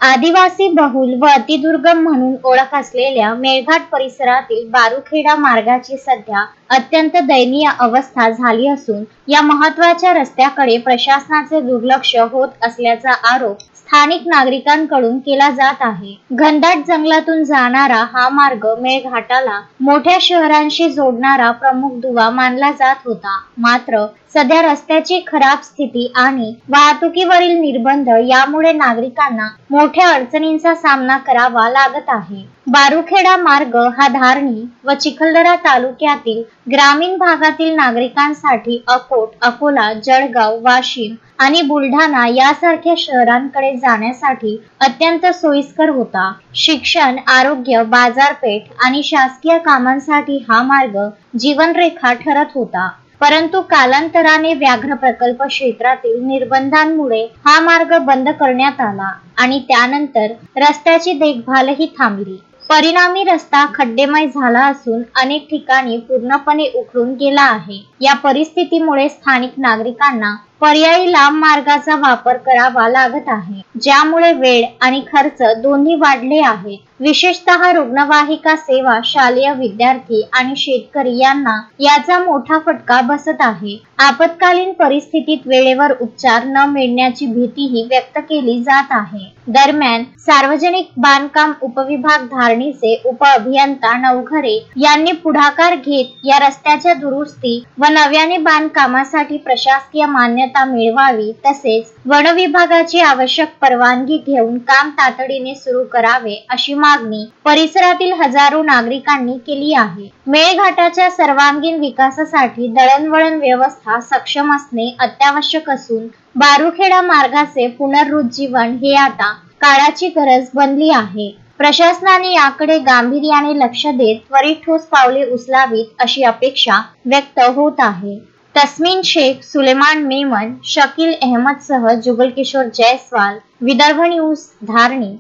आदिवासी बहुल व अतिदुर्गम म्हणून ओळख असलेल्या मेळघाट परिसरातील बारूखेडा मार्गाची सध्या अत्यंत दयनीय अवस्था झाली असून या महत्त्वाच्या रस्त्याकडे प्रशासनाचे दुर्लक्ष होत असल्याचा आरोप स्थानिक नागरिकांकडून केला जात आहे। घनदाट जंगलातून जाणारा हा मार्ग मेळघाटाला मोठ्या शहरांशी जोडणारा प्रमुख दुवा मानला जात होता। मात्र सध्या रस्त्याची खराब स्थिती आणि वाहतुकीवरील निर्बंध यामुळे नागरिकांना मोठ्या अडचणींचा सामना करावा लागत आहे। बारूखेडा मार्ग हा धारणी व चिखलदरा तालुक्यातील ग्रामीण भागातील नागरिकांसाठी अकोट, अकोला, जळगाव, वाशिम आणि बुलढाणा यासारख्या शहरांकडे जाण्यासाठी अत्यंत सोयीस्कर होता। शिक्षण, आरोग्य, बाजारपेठ आणि शासकीय कामांसाठी हा मार्ग जीवनरेखा ठरत होता। परंतु कालांतराने व्याघ्र प्रकल्प क्षेत्रातील निर्बंधांमुळे हा मार्ग बंद करण्यात आला आणि त्यानंतर रस्त्याची देखभालही थांबली। परिणामी रस्ता खड्डेमय झाला असून अनेक ठिकाणी पूर्णपणे उखडून गेला आहे। या परिस्थितीमुळे स्थानिक नागरिकांना पर्यायी लांब मार्गाचा वापर करावा लागत आहे, ज्यामुळे वेळ आणि खर्च दोन्ही वाढले आहेत। विशेषतः रुग्णवाहिका सेवा, शालेय विद्यार्थी आणि शेतकरी यांना याचा मोठा फटका बसत आहे। आपत्कालीन परिस्थितीत वेळेवर उपचार न मिळण्याची भीतीही व्यक्त केली जात आहे। दरम्यान सार्वजनिक बांधकाम उपविभाग धारणीचे उपअभियंता नवघरे यांनी पुढाकार घेत या रस्त्याच्या दुरुस्ती व नव्याने बांधकामासाठी प्रशासकीय मान्यता मिळवावी, तसेच वन विभागाची आवश्यक परवानगी घेऊन काम तातडीने सुरू करावे अशी मागणी परिसरातील हजारो नागरिकांनी केली आहे। मेळघाटाच्या सर्वांगीण विकासासाठी दळणवळण व्यवस्था सक्षम असणे अत्यावश्यक असून बारूखेडा मार्गाचे पुनरुज्जीवन हे आता काळाची गरज बनली आहे। प्रशासनाने याकडे गांभीर्याने लक्ष देत त्वरित ठोस पावले उचलावीत अशी अपेक्षा व्यक्त होत आहे। तस्मीन शेख, सुलेमान मेमन, शकील अहमद सह जुगल किशोर जायसवाल, विदर्भ न्यूज, धारणी।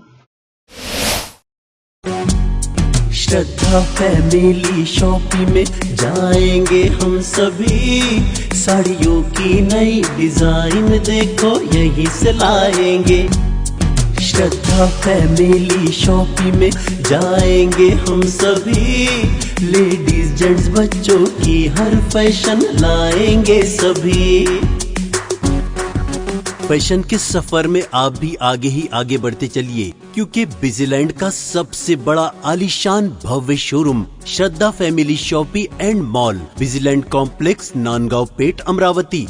श्रद्धा फैमिली शॉपिंग में जाएंगे हम सभी, साड़ियों की नई डिजाइन देखो यहीं से लाएंगे। श्रद्धा फैमिली शॉपिंग में जाएंगे हम सभी, लेडीज जेंट्स बच्चों की हर फैशन लाएंगे सभी। फैशन के सफर में आप भी आगे ही आगे बढ़ते चलिए, क्योंकि बिजीलैंड का सबसे बड़ा आलीशान भव्य showroom Shraddha family shopping and mall, Busyland complex, Nandgaon Peth, Amravati.